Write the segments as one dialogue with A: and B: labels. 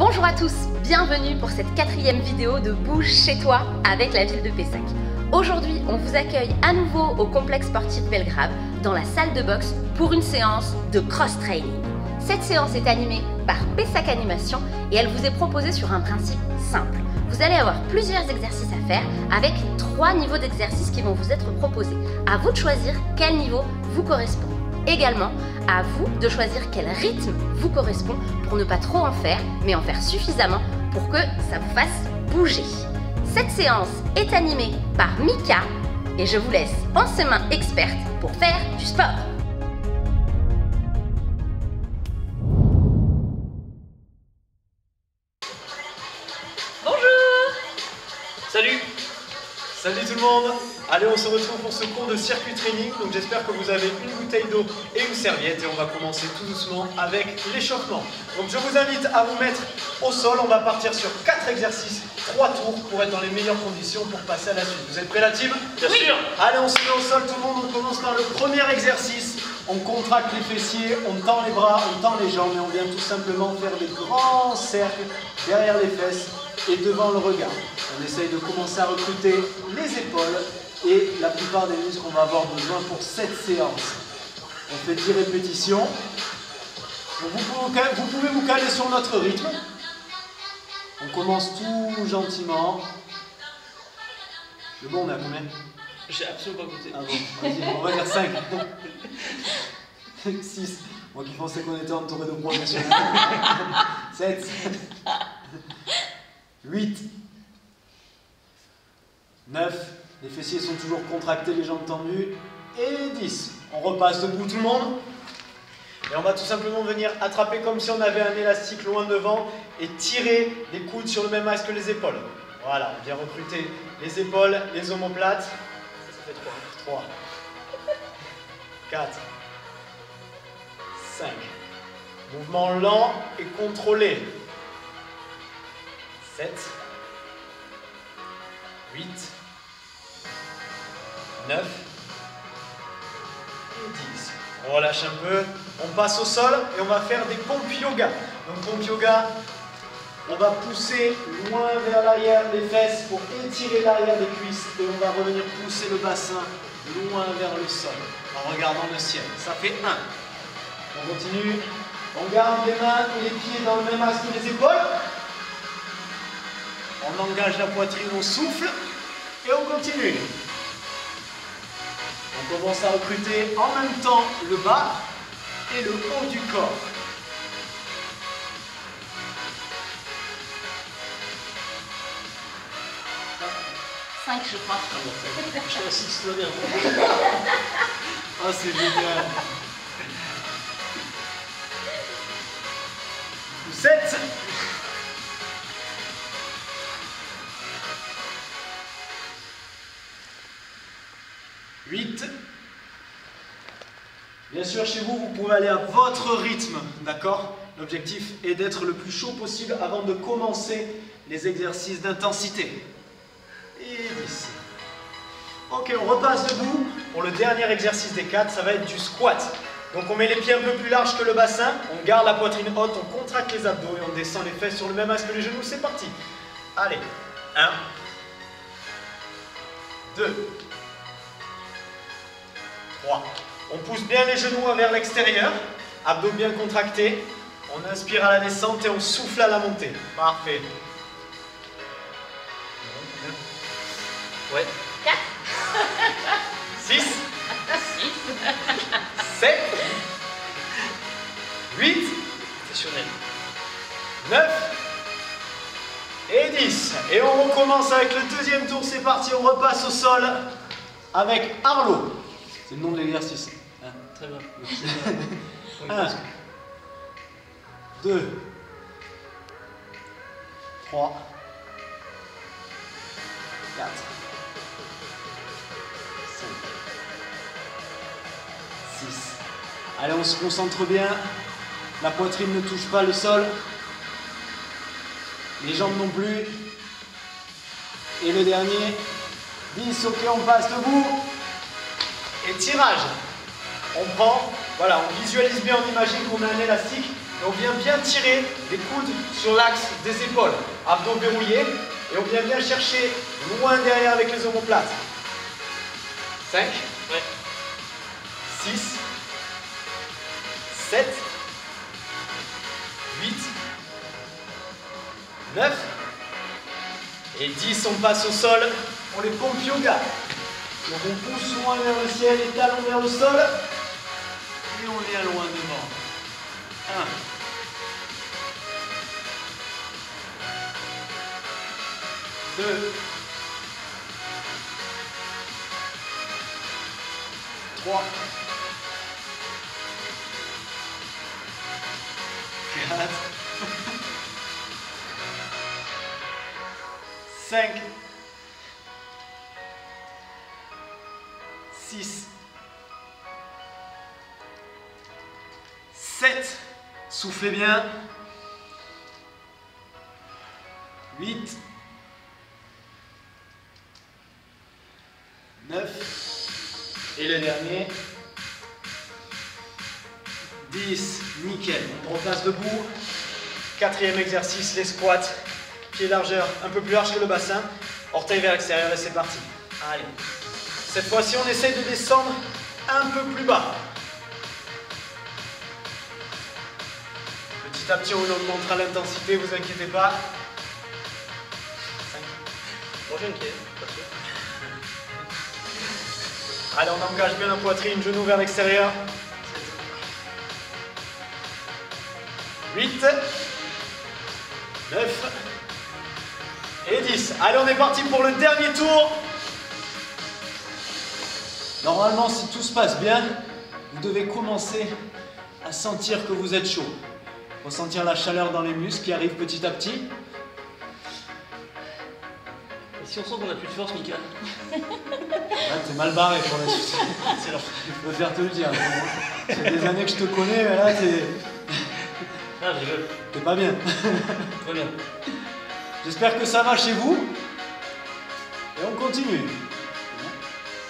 A: Bonjour à tous, bienvenue pour cette 4e vidéo de Bouge chez toi avec la ville de Pessac. Aujourd'hui, on vous accueille à nouveau au complexe sportif Belgrave, dans la salle de boxe, pour une séance de cross-training. Cette séance est animée par Pessac Animation et elle vous est proposée sur un principe simple. Vous allez avoir plusieurs exercices à faire avec 3 niveaux d'exercices qui vont vous être proposés. À vous de choisir quel niveau vous correspond. Également, à vous de choisir quel rythme vous correspond pour ne pas trop en faire, mais en faire suffisamment pour que ça vous fasse bouger. Cette séance est animée par Mika et je vous laisse en ses mains expertes pour faire du sport. Bonjour!
B: Salut! Salut tout le monde! Allez, on se retrouve pour ce cours de circuit training. Donc j'espère que vous avez une bouteille d'eau et une serviette et on va commencer tout doucement avec l'échauffement. Donc je vous invite à vous mettre au sol. On va partir sur 4 exercices, 3 tours pour être dans les meilleures conditions pour passer à la suite. Vous êtes prêts la team? Bien sûr! Allez, on se met au sol tout le monde. On commence par le premier exercice. On contracte les fessiers, on tend les bras, on tend les jambes et on vient tout simplement faire des grands cercles derrière les fesses et devant le regard. On essaye de commencer à recruter les épaules et la plupart des muscles qu'on va avoir besoin pour cette séance. On fait 10 répétitions. Vous pouvez vous caler sur notre rythme. On commence tout gentiment. Le bon, on est à combien?
C: J'ai absolument pas goûté.
B: Ah bon, vas-y, on va dire 5. 6. Moi qui pensais qu'on était entouré de professionnels. 7. 8. 9. Les fessiers sont toujours contractés, les jambes tendues. Et 10. On repasse debout tout le monde. Et on va tout simplement venir attraper comme si on avait un élastique loin devant et tirer les coudes sur le même axe que les épaules. Voilà, on vient recruter les épaules, les omoplates. Ça fait 3. 4. 5. Mouvement lent et contrôlé. 7. 8. 9. Et 10. On relâche un peu. On passe au sol et on va faire des pompes yoga. Donc pompe yoga, on va pousser loin vers l'arrière des fesses pour étirer l'arrière des cuisses et on va revenir pousser le bassin loin vers le sol en regardant le ciel. Ça fait 1. On continue. On garde les mains et les pieds dans le même axe que les épaules. On engage la poitrine, on souffle et on continue. On commence à recruter en même temps le bas et le haut du corps.
A: 5 je crois.
C: Je suis assis, tout va bien.
B: Ah, c'est génial. 7. 8. Bien sûr, chez vous, vous pouvez aller à votre rythme, d'accord? L'objectif est d'être le plus chaud possible avant de commencer les exercices d'intensité. Et 10. Ok, on repasse debout pour le dernier exercice des 4, ça va être du squat. Donc on met les pieds un peu plus larges que le bassin, on garde la poitrine haute, on contracte les abdos et on descend les fesses sur le même axe que les genoux, c'est parti. Allez, 1, 2, 3. On pousse bien les genoux vers l'extérieur, abdos bien contractés. On inspire à la descente et on souffle à la montée. Parfait.
C: Ouais.
A: 4.
B: 6.
A: 6.
B: 7. 8.
C: Exceptionnel.
B: 9. Et 10. Et on recommence avec le deuxième tour. C'est parti, on repasse au sol avec Arlo. C'est le nom de l'exercice.
C: Très bien.
B: 1, 2, 3, 4, 5, 6. Allez, on se concentre bien. La poitrine ne touche pas le sol. Les jambes non plus. Et le dernier. 10, ok, on passe debout. Et tirage. On prend, voilà, on visualise bien, on imagine qu'on a un élastique Et on vient bien tirer les coudes sur l'axe des épaules. Abdos verrouillés. Et on vient bien chercher loin derrière avec les omoplates. 5,
C: Ouais.
B: 6, 7, 8, 9 et 10. On passe au sol pour les pompes yoga. Donc on pousse loin vers le ciel, les talons vers le sol. Et on vient loin devant. 1. 2. 3. 4. 5. 6. 7. Soufflez bien. 8. 9. Et le dernier. 10. Nickel. On replace debout. Quatrième exercice, les squats. Pied largeur, un peu plus large que le bassin. Orteil vers l'extérieur et c'est parti. Allez. Cette fois-ci, on essaye de descendre un peu plus bas. Petit à petit, on augmentera l'intensité, vous inquiétez pas. 5.
C: Bon, je m'inquiète, pas sûr.
B: Allez, on engage bien la poitrine, genoux vers l'extérieur. 8, 9 et 10. Allez, on est parti pour le dernier tour. Normalement, si tout se passe bien, vous devez commencer à sentir que vous êtes chaud. Ressentir la chaleur dans les muscles qui arrive petit à petit.
C: Et si on sent qu'on n'a plus de force, Mika?
B: Là, t'es mal barré pour la suite. Je préfère te le dire. Ça fait des années que je te connais, mais là,
C: Ah, je rigole.
B: t'es pas bien.
C: Très bien.
B: J'espère que ça va chez vous. Et on continue.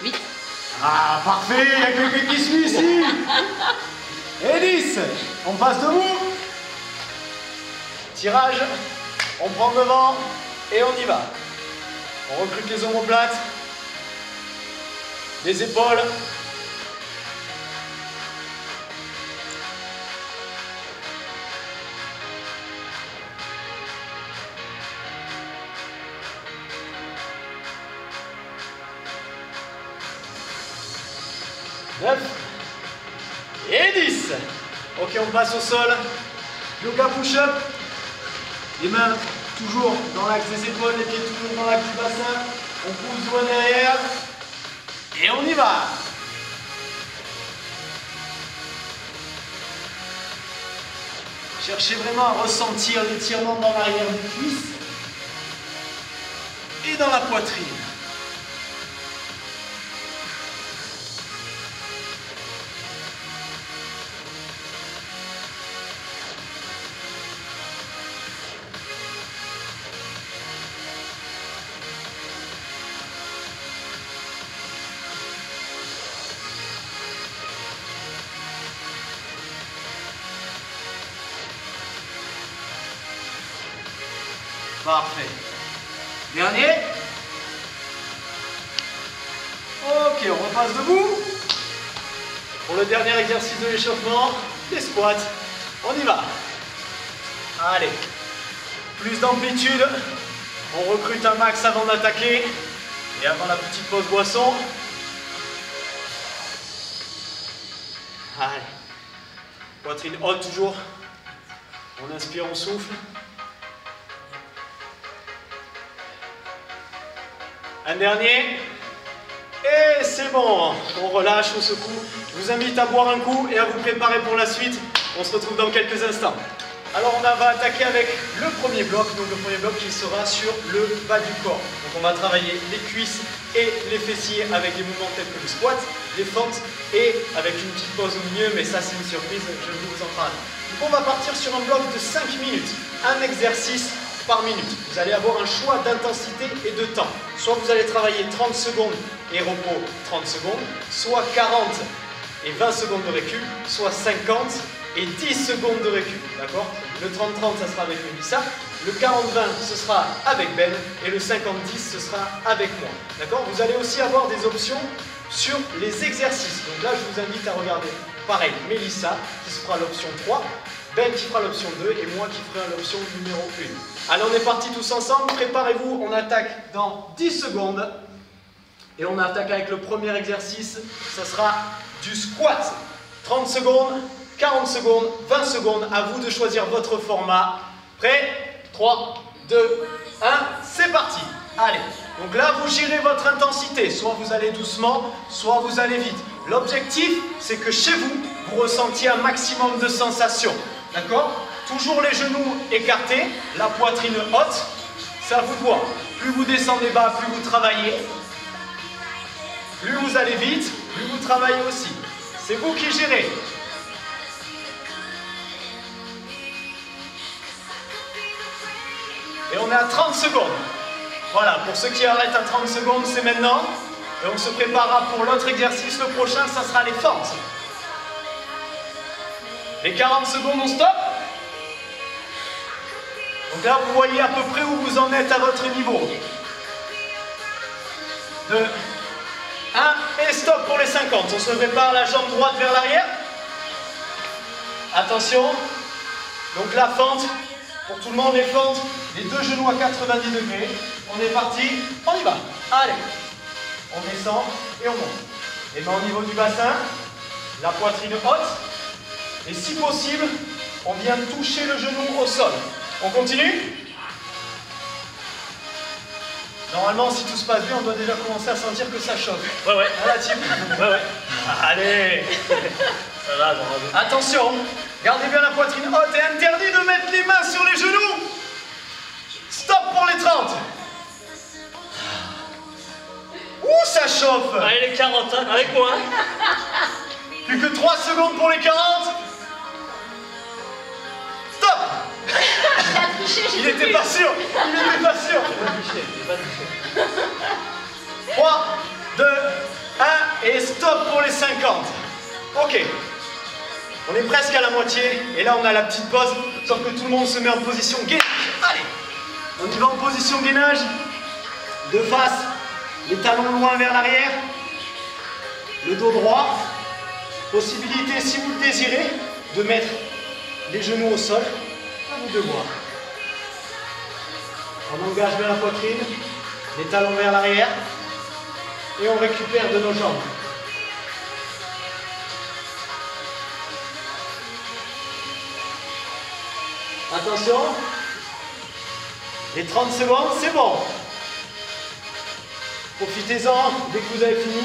A: 8.
B: Ah, parfait, il y a quelqu'un qui suit ici. Et 10. On passe debout. Tirage. On prend devant et on y va. On recrute les omoplates. Les épaules. Et 10. Ok, on passe au sol. Yoga push-up. Les mains toujours dans l'axe des épaules, les pieds toujours dans l'axe du bassin. On pousse loin derrière. Et on y va. Cherchez vraiment à ressentir l'étirement dans l'arrière des cuisses et dans la poitrine. Parfait. Dernier. Ok, on repasse debout. Pour le dernier exercice de l'échauffement, les squats. On y va. Allez. Plus d'amplitude. On recrute un max avant d'attaquer. Et avant la petite pause boisson. Allez. Poitrine haute toujours. On inspire, on souffle. Un dernier. Et c'est bon. On relâche, on secoue. Je vous invite à boire un coup et à vous préparer pour la suite. On se retrouve dans quelques instants. Alors on va attaquer avec le premier bloc. Donc le premier bloc qui sera sur le bas du corps. Donc on va travailler les cuisses et les fessiers avec des mouvements tels que le squat, les fentes et avec une petite pause au milieu. Mais ça c'est une surprise, je vais vous en parler. Donc on va partir sur un bloc de 5 minutes. Un exercice par minute. Vous allez avoir un choix d'intensité et de temps. Soit vous allez travailler 30 secondes et repos 30 secondes, soit 40 et 20 secondes de récup, soit 50 et 10 secondes de récup, d'accord? Le 30-30, ça sera avec Mélissa, le 40-20, ce sera avec Ben, et le 50-10, ce sera avec moi, d'accord? Vous allez aussi avoir des options sur les exercices. Donc là, je vous invite à regarder, pareil, Mélissa, qui se fera l'option 3, Ben qui fera l'option 2, et moi qui ferai l'option numéro 1. Allez, on est partis tous ensemble, préparez-vous, on attaque dans 10 secondes, et on attaque avec le premier exercice, ça sera du squat. 30 secondes, 40 secondes, 20 secondes, à vous de choisir votre format. Prêt? 3, 2, 1, c'est parti. Allez, donc là vous gérez votre intensité, soit vous allez doucement, soit vous allez vite. L'objectif, c'est que chez vous, vous ressentiez un maximum de sensations. D'accord? Toujours les genoux écartés, la poitrine haute, ça vous doit. Plus vous descendez bas, plus vous travaillez. Plus vous allez vite, plus vous travaillez aussi. C'est vous qui gérez. Et on est à 30 secondes. Voilà, pour ceux qui arrêtent à 30 secondes, c'est maintenant. Et on se préparera pour l'autre exercice. Le prochain, ça sera les fentes. Les 40 secondes, on stoppe. Donc là, vous voyez à peu près où vous en êtes à votre niveau. 2, 1, et stop pour les 50. On se prépare la jambe droite vers l'arrière. Attention. Donc la fente, pour tout le monde, les fentes, les deux genoux à 90 degrés. On est parti, on y va. Allez. On descend et on monte. Les mains au niveau du bassin, la poitrine haute. Et si possible, on vient toucher le genou au sol. On continue? Normalement, si tout se passe bien, on doit déjà commencer à sentir que ça chauffe.
C: Ouais, ouais.
B: À la team.
C: Ouais, ouais.
B: Allez.
C: Ça va, j'en rajoute.
B: Attention, gardez bien la poitrine haute et interdit de mettre les mains sur les genoux. Stop pour les 30. Ouh, ça chauffe.
C: Allez, les 40, hein, avec moi.
B: Plus que 3 secondes pour les 40. Stop. Il était pas sûr. Il était pas sûr.
C: J'ai pas touché.
B: 3, 2, 1 et stop pour les 50. Ok. On est presque à la moitié. Et là, on a la petite pause. Sauf que tout le monde se met en position gainage. Allez. On y va en position gainage. De face. Les talons loin vers l'arrière. Le dos droit. Possibilité, si vous le désirez, de mettre les genoux au sol. À vous de voir. On engage bien la poitrine. Les talons vers l'arrière. Et on récupère de nos jambes. Attention. Les 30 secondes, c'est bon. Profitez-en dès que vous avez fini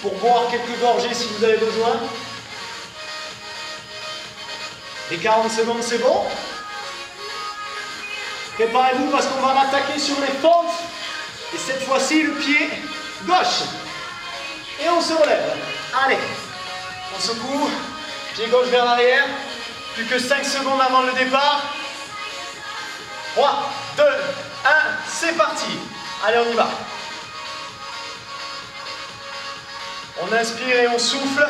B: pour boire quelques gorgées si vous avez besoin. Les 40 secondes, c'est bon. Préparez-vous parce qu'on va rattaquer sur les fentes. Et cette fois-ci, le pied gauche. Et on se relève. Allez. On secoue. Pied gauche vers l'arrière. Plus que 5 secondes avant le départ. 3, 2, 1, c'est parti. Allez, on y va. On inspire et on souffle.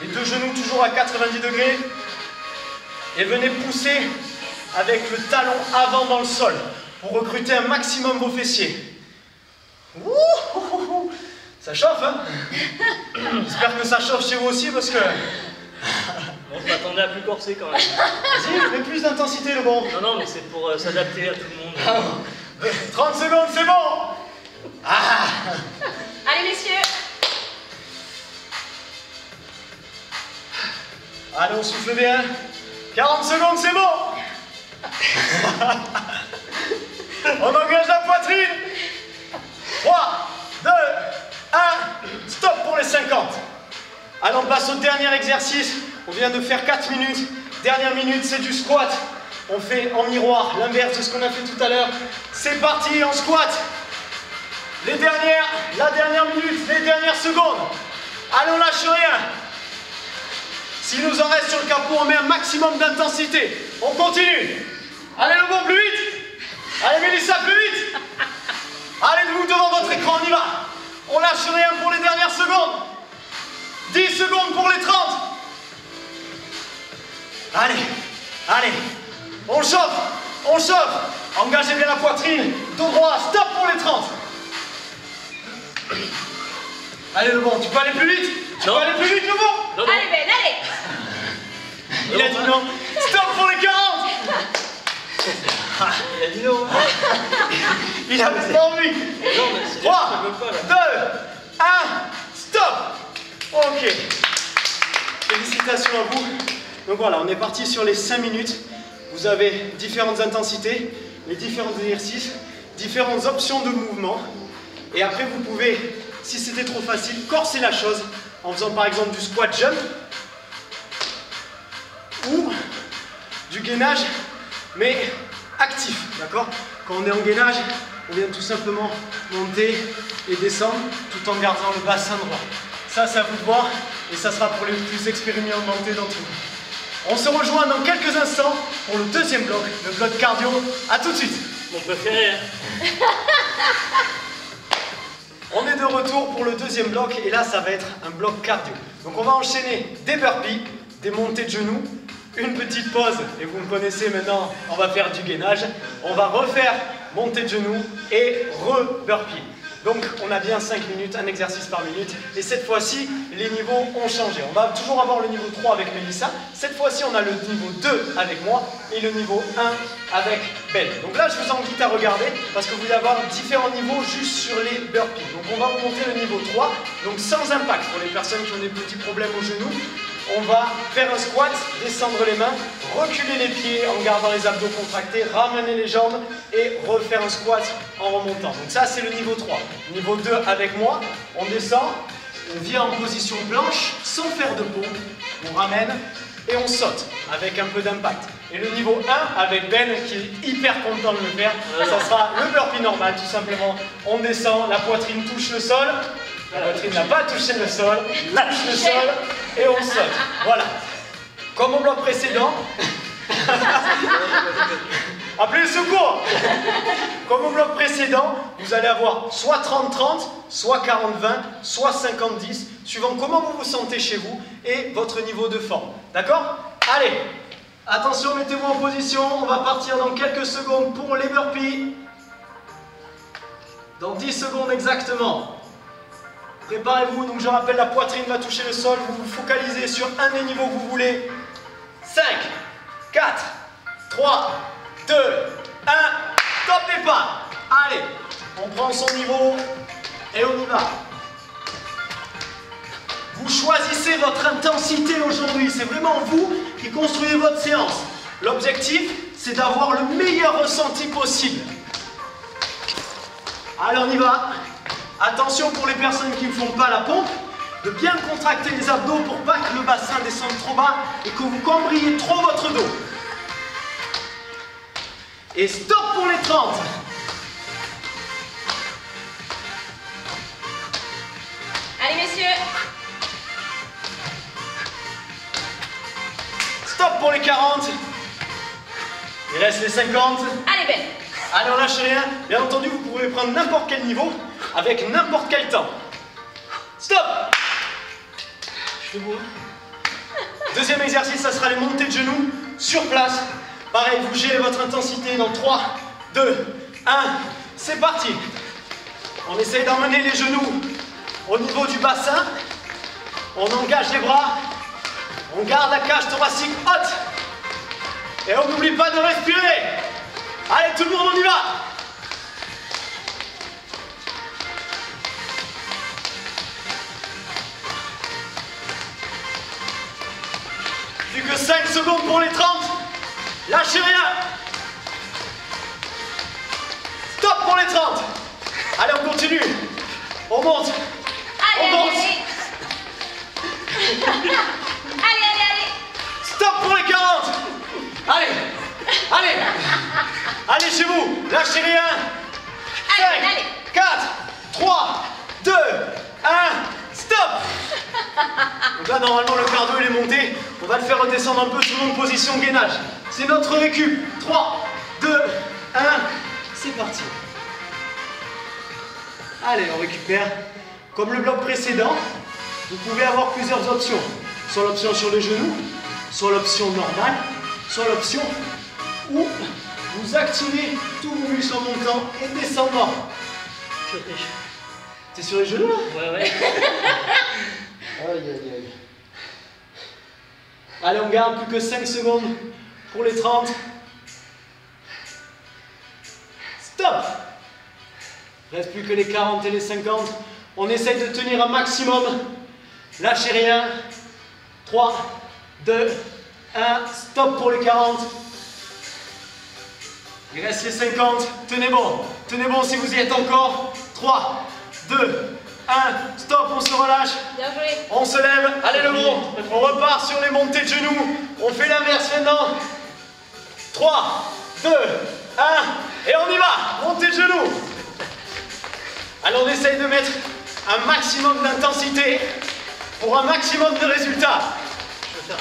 B: Les deux genoux toujours à 90 degrés. Et venez pousser avec le talon avant dans le sol pour recruter un maximum vos fessiers. Ouh, ça chauffe, hein? J'espère que ça chauffe chez vous aussi parce que...
C: Bon, je m'attendais à plus corser quand même.
B: Vas-y, mets plus d'intensité le bon.
C: Non, non, mais c'est pour s'adapter à tout le monde.
B: 30 secondes, c'est bon. Ah.
A: Allez messieurs.
B: Allez, on souffle bien. 40 secondes, c'est bon. On engage la poitrine. 3, 2, 1, stop pour les 50. Allez, on passe au dernier exercice. On vient de faire 4 minutes. Dernière minute, c'est du squat. On fait en miroir l'inverse de ce qu'on a fait tout à l'heure. C'est parti, on squat. La dernière minute, les dernières secondes. Allez, on lâche rien. S'il nous en reste sur le capot, on met un maximum d'intensité. On continue. Allez, le bon, plus vite. Allez, Mélissa, plus vite. Allez, vous devant votre écran, on y va. On lâche rien pour les dernières secondes. 10 secondes pour les 30. Allez, allez, on chauffe, on chauffe. Engagez bien la poitrine, dos droit, stop pour les 30. Allez le bon, tu peux aller plus vite? Tu peux aller plus vite le bon?
A: Allez Ben, allez.
B: Il a dit non. Stop pour les 40.
C: Il a dit non.
B: Il a pas envie. 3, 2, 1, stop. Ok. Félicitations à vous. Donc voilà, on est parti sur les 5 minutes. Vous avez différentes intensités, les différents exercices, différentes options de mouvement. Et après, vous pouvez, si c'était trop facile, corser la chose en faisant par exemple du squat jump ou du gainage, mais actif, d'accord? Quand on est en gainage, on vient tout simplement monter et descendre tout en gardant le bassin droit. Ça, c'est à vous de voir et ça sera pour les plus expérimentés d'entre vous. On se rejoint dans quelques instants pour le deuxième bloc, le bloc cardio. A tout de suite.
C: Mon préféré.
B: On est de retour pour le deuxième bloc et là, ça va être un bloc cardio. Donc on va enchaîner des burpees, des montées de genoux, une petite pause et vous me connaissez maintenant, on va faire du gainage. On va refaire montée de genoux et re-burpee. Donc on a bien 5 minutes, un exercice par minute. Et cette fois-ci, les niveaux ont changé. On va toujours avoir le niveau 3 avec Mélissa. Cette fois-ci, on a le niveau 2 avec moi et le niveau 1 avec Ben. Donc là, je vous invite à regarder parce que vous allez avoir différents niveaux juste sur les burpees. Donc on va remonter le niveau 3, donc sans impact. Pour les personnes qui ont des petits problèmes au genou, on va faire un squat, descendre les mains, reculer les pieds en gardant les abdos contractés, ramener les jambes et refaire un squat en remontant. Donc ça, c'est le niveau 3. Niveau 2 avec moi, on descend, on vient en position planche sans faire de pompe, on ramène et on saute avec un peu d'impact. Et le niveau 1 avec Ben qui est hyper content de le faire, ça sera le burpee normal tout simplement. On descend, la poitrine touche le sol. La poitrine n'a pas touché le sol, lâche le sol et on saute. Voilà. Comme au bloc précédent. Appelez le secours. Comme au bloc précédent, vous allez avoir soit 30-30, soit 40-20, soit 50-10, suivant comment vous vous sentez chez vous et votre niveau de forme. D'accord? Allez, attention, mettez-vous en position. On va partir dans quelques secondes pour les burpees. Dans 10 secondes exactement. Préparez-vous, donc je rappelle, la poitrine va toucher le sol, vous vous focalisez sur un des niveaux que vous voulez. 5, 4, 3, 2, 1, top départ. Allez, on prend son niveau et on y va. Vous choisissez votre intensité aujourd'hui, c'est vraiment vous qui construisez votre séance. L'objectif, c'est d'avoir le meilleur ressenti possible. Allez, on y va. Attention pour les personnes qui ne font pas la pompe, de bien contracter les abdos pour pas que le bassin descende trop bas et que vous cambriez trop votre dos. Et stop pour les 30.
A: Allez messieurs.
B: Stop pour les 40. Il reste les 50.
A: Allez Ben.
B: Allez, on lâche rien. Bien entendu, vous pouvez prendre n'importe quel niveau avec n'importe quel temps. Stop. Je fais beau. Deuxième exercice, ça sera les montées de genoux sur place. Pareil, vous gérez votre intensité dans 3, 2, 1. C'est parti. On essaye d'emmener les genoux au niveau du bassin. On engage les bras. On garde la cage thoracique haute. Et on n'oublie pas de respirer. Allez, tout le monde, on y va. Plus que 5 secondes pour les 30. Lâchez rien. Stop pour les 30. Allez, on continue. On monte.
A: Allez,
B: on monte.
A: allez. Allez.
B: Stop pour les 40. Allez. Allez. Allez chez vous. Lâchez rien.
A: Allez,
B: 5,
A: allez.
B: 4, 3, 2, 1. Stop. Donc là, normalement, le cardio, il est monté. On va le faire redescendre un peu tout le monde position gainage. C'est notre récup. 3, 2, 1. C'est parti. Allez, on récupère comme le bloc précédent. vous pouvez avoir plusieurs options. Soit l'option sur le genou, soit l'option normale, soit l'option où vous activez tous vos muscles en montant et descendant. T'es sur les genoux là?
C: Ouais.
B: Aïe aïe aïe. Allez, on garde plus que 5 secondes pour les 30. Stop! Reste plus que les 40 et les 50. On essaye de tenir un maximum. Lâchez rien. 3, 2, 1. Stop pour les 40. Il reste les 50. Tenez bon. Tenez bon si vous y êtes encore. 3, 2, 1. Stop, on se relâche.
A: Bien joué.
B: On se lève. Allez le bon. On repart sur les montées de genoux. On fait l'inverse maintenant. 3, 2, 1. Et on y va. Montée de genoux. Alors on essaye de mettre un maximum d'intensité pour un maximum de résultats.
C: Je vais faire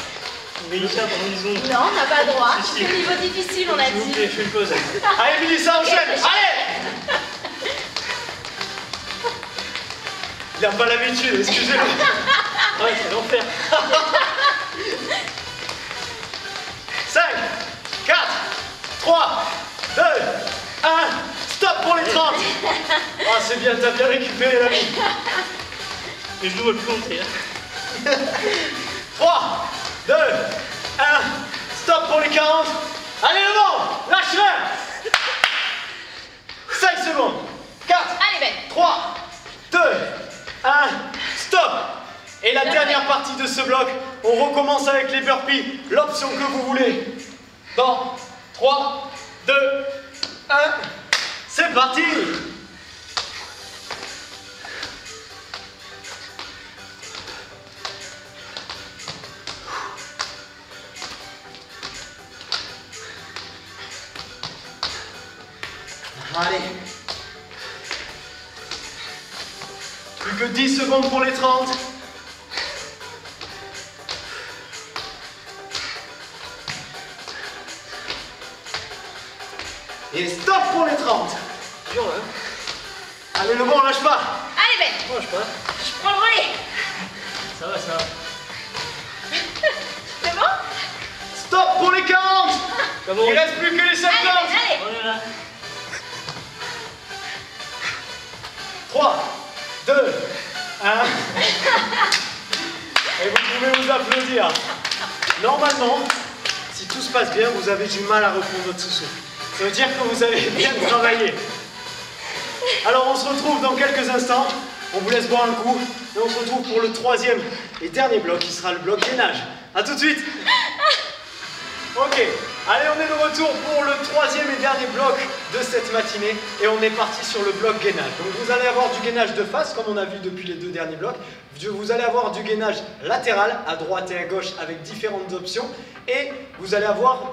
C: Mélissa pendant 10 secondes.
A: Non, on n'a pas le droit.
C: Si, si.
A: C'est le niveau difficile, on a
C: S'il vous
A: dit.
C: plaît, je fais une pause.
B: Allez Mélissa, enchaîne. Allez. Il n'a pas l'habitude, excusez-moi.
C: Ouais, c'est l'enfer.
B: 5, 4, 3, 2, 1. Stop pour les 30. Ah, c'est bien, t'as bien récupéré la vie.
C: Les genoux veulent plus monter.
B: 3, 2, 1. Stop pour les 40. Allez, le vent. Lâche-le. 5 secondes. 4,
A: Allez, Ben.
B: 3, 2, 1. Stop. Et la dernière partie de ce bloc, on recommence avec les burpees. L'option que vous voulez. Dans 3, 2, 1. C'est parti. Allez. Plus que 10 secondes pour les 30. Et stop pour les 30.
C: Dur, hein.
B: Allez, le bon, lâche pas.
A: Allez, Ben.
C: Moi, je sais pas.
A: Je prends le relais.
C: Ça va, ça va.
A: C'est bon?
B: Stop pour les 40.
C: Comment
B: Il reste plus que les 50.
A: Allez.
C: On est là.
B: 3, 2, 1. Et vous pouvez vous applaudir. Normalement, si tout se passe bien, vous avez du mal à reprendre votre sous-souffle. Ça veut dire que vous avez bien travaillé. Alors on se retrouve dans quelques instants. On vous laisse boire un coup. Et on se retrouve pour le troisième et dernier bloc qui sera le bloc gainage. A tout de suite. Ok, allez, on est de retour pour le troisième et dernier bloc de cette matinée et on est parti sur le bloc gainage. Donc vous allez avoir du gainage de face comme on a vu depuis les deux derniers blocs. Vous allez avoir du gainage latéral à droite et à gauche avec différentes options et vous allez avoir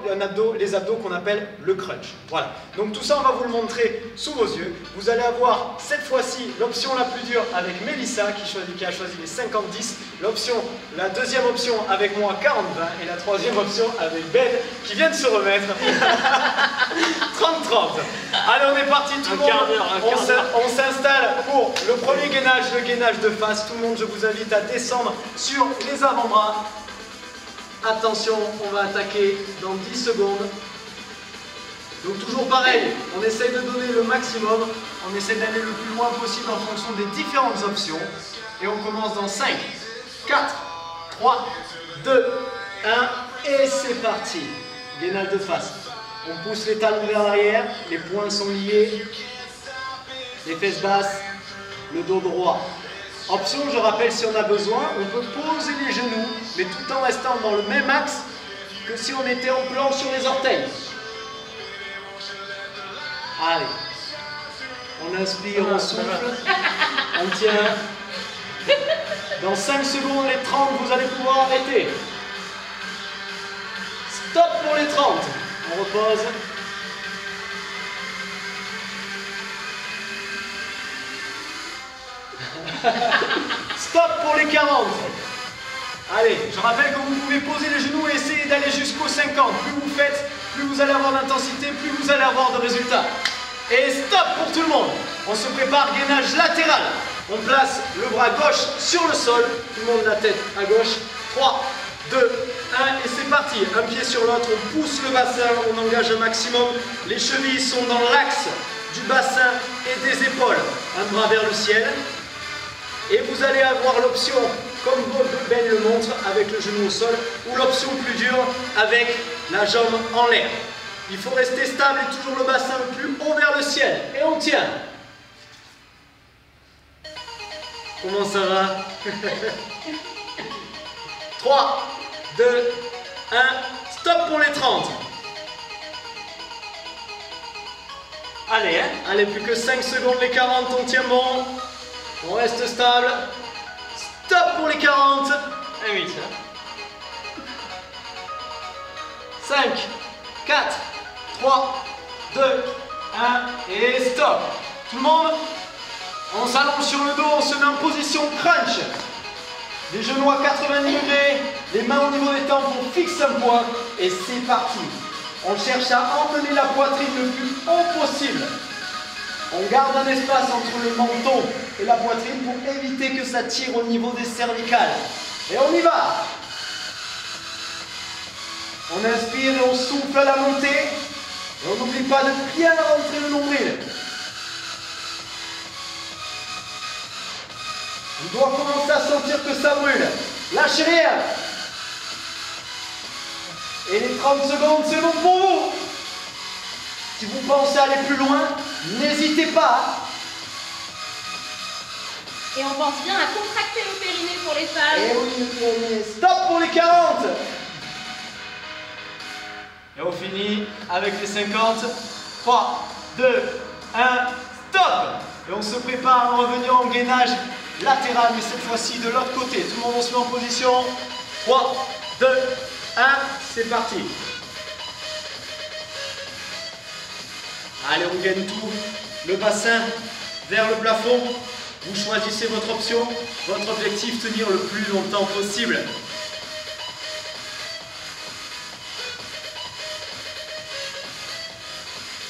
B: les abdos qu'on appelle le crunch. Voilà, donc tout ça on va vous le montrer sous vos yeux. Vous allez avoir cette fois-ci l'option la plus dure avec Mélissa qui a choisi les 50-10, la deuxième option avec moi 40-20 et la troisième option avec Ben qui vient de se remettre 30-30. Allez, on est parti tout le monde. On s'installe pour le premier gainage, le gainage de face. Tout le monde, je vous invite à descendre sur les avant-bras. Attention, on va attaquer dans 10 secondes. Donc toujours pareil, on essaye de donner le maximum, on essaie d'aller le plus loin possible en fonction des différentes options. Et on commence dans 5, 4, 3, 2, 1 et c'est parti. Gainage de face. On pousse les talons vers l'arrière, les poings sont liés, les fesses basses, le dos droit. Option, je rappelle, si on a besoin, on peut poser les genoux, mais tout en restant dans le même axe que si on était en planche sur les orteils. Allez, on inspire, on souffle, on tient. Dans 5 secondes, les 30, vous allez pouvoir arrêter. Stop pour les 30. On repose. Stop pour les 40. Allez, je rappelle que vous pouvez poser les genoux et essayer d'aller jusqu'aux 50. Plus vous faites, plus vous allez avoir d'intensité, plus vous allez avoir de résultats. Et stop pour tout le monde. On se prépare, gainage latéral. On place le bras gauche sur le sol, tout le monde la tête à gauche. 3, 2, 1 et c'est parti. Un pied sur l'autre, on pousse le bassin, on engage un maximum. Les chevilles sont dans l'axe du bassin et des épaules. Un bras vers le ciel. Et vous allez avoir l'option, comme Bob Ben le montre, avec le genou au sol, ou l'option plus dure, avec la jambe en l'air. Il faut rester stable et toujours le bassin le plus haut vers le ciel. Et on tient. Comment ça va? 3, 2, 1, stop pour les 30.
C: Allez, hein.
B: Allez, plus que 5 secondes, les 40, on tient bon. On reste stable. Stop pour les 40.
C: Et 8, hein.
B: 5, 4, 3, 2, 1 et stop. Tout le monde, on s'allonge sur le dos, on se met en position crunch. Les genoux à 90 degrés, les mains au niveau des tempes, on fixe un poids et c'est parti. On cherche à emmener la poitrine le plus haut possible. On garde un espace entre le menton et la poitrine pour éviter que ça tire au niveau des cervicales. Et on y va. On inspire et on souffle à la montée. Et on n'oublie pas de bien rentrer le nombril. On doit commencer à sentir que ça brûle. Lâchez rien. Et les 30 secondes, c'est bon pour vous. Si vous pensez aller plus loin, n'hésitez pas.
A: Et on pense bien à contracter le périnée pour les femmes.
B: Et oui, stop pour les 40. Et on finit avec les 50. 3, 2, 1, stop. Et on se prépare à revenir en gainage latéral, mais cette fois-ci de l'autre côté. Tout le monde, on se met en position. 3, 2, 1, c'est parti. Allez, on gagne tout. Le bassin vers le plafond. Vous choisissez votre option. Votre objectif, tenir le plus longtemps possible.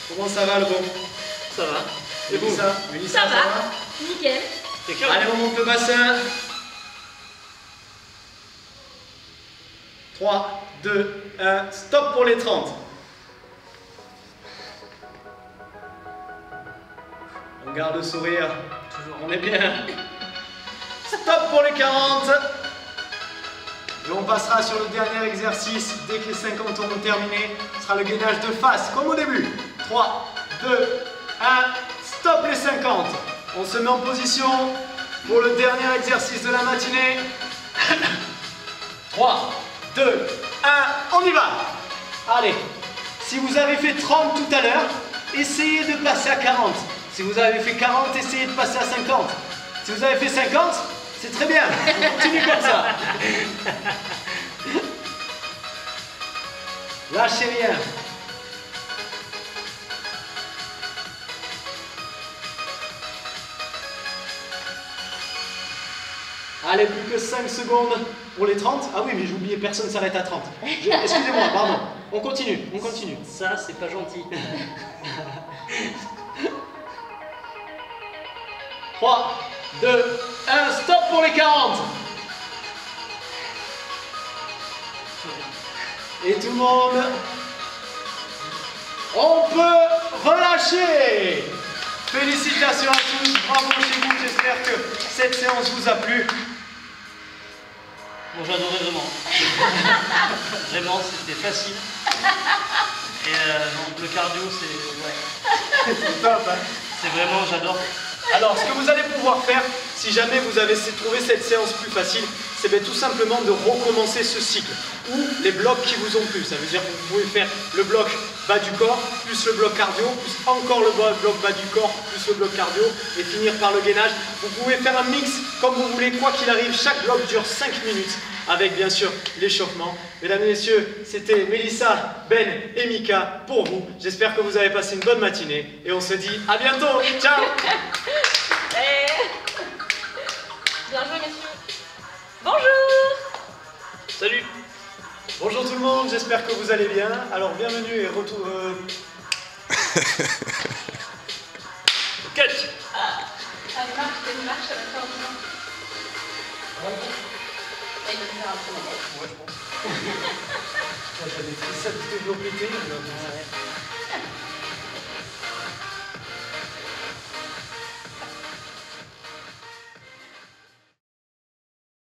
B: Comment ça va le bon?
C: Ça va.
B: Et vous?
A: Ça va. Nickel.
B: Allez, on monte le bassin. 3, 2, 1, stop pour les 30. On garde le sourire. Toujours, on est bien. Stop pour les 40. Et on passera sur le dernier exercice. Dès que les 50 auront terminé, ce sera le gainage de face, comme au début. 3, 2, 1, stop les 50. On se met en position pour le dernier exercice de la matinée. 3, 2, 1, on y va. Allez, si vous avez fait 30 tout à l'heure, essayez de passer à 40. Si vous avez fait 40, essayez de passer à 50. Si vous avez fait 50, c'est très bien. On continue comme ça. Lâchez rien. Allez, plus que 5 secondes pour les 30. Ah oui, mais j'ai oublié, personne ne s'arrête à 30. Excusez-moi, pardon. On continue, on continue.
C: Ça, c'est pas gentil.
B: 3, 2, 1, stop pour les 40. Et tout le monde, on peut relâcher. Félicitations à tous, bravo chez vous, j'espère que cette séance vous a plu.
C: Bon, j'adorais vraiment. Vraiment, c'était facile. Et non, le cardio, c'est... Ouais.
B: C'est top, hein.
C: C'est vraiment, j'adore.
B: Alors, ce que vous allez pouvoir faire, si jamais vous avez trouvé cette séance plus facile, c'est bien tout simplement de recommencer ce cycle, ou les blocs qui vous ont plu. Ça veut dire que vous pouvez faire le bloc bas du corps, plus le bloc cardio, plus encore le bloc bas du corps, plus le bloc cardio, et finir par le gainage. Vous pouvez faire un mix comme vous voulez, quoi qu'il arrive. Chaque bloc dure 5 minutes, avec bien sûr l'échauffement. Mesdames et messieurs, c'était Mélissa, Ben et Mika pour vous. J'espère que vous avez passé une bonne matinée, et on se dit à bientôt. Ciao.
A: Bien joué, messieurs. Bonjour.
C: Salut.
B: Bonjour tout le monde, j'espère que vous allez bien. Alors bienvenue et retour...
C: Cut.
A: Ah, une marche, ça va faire du bien. Et il peut faire un peu.
B: Ouais, je pense. T'as des triceps développés.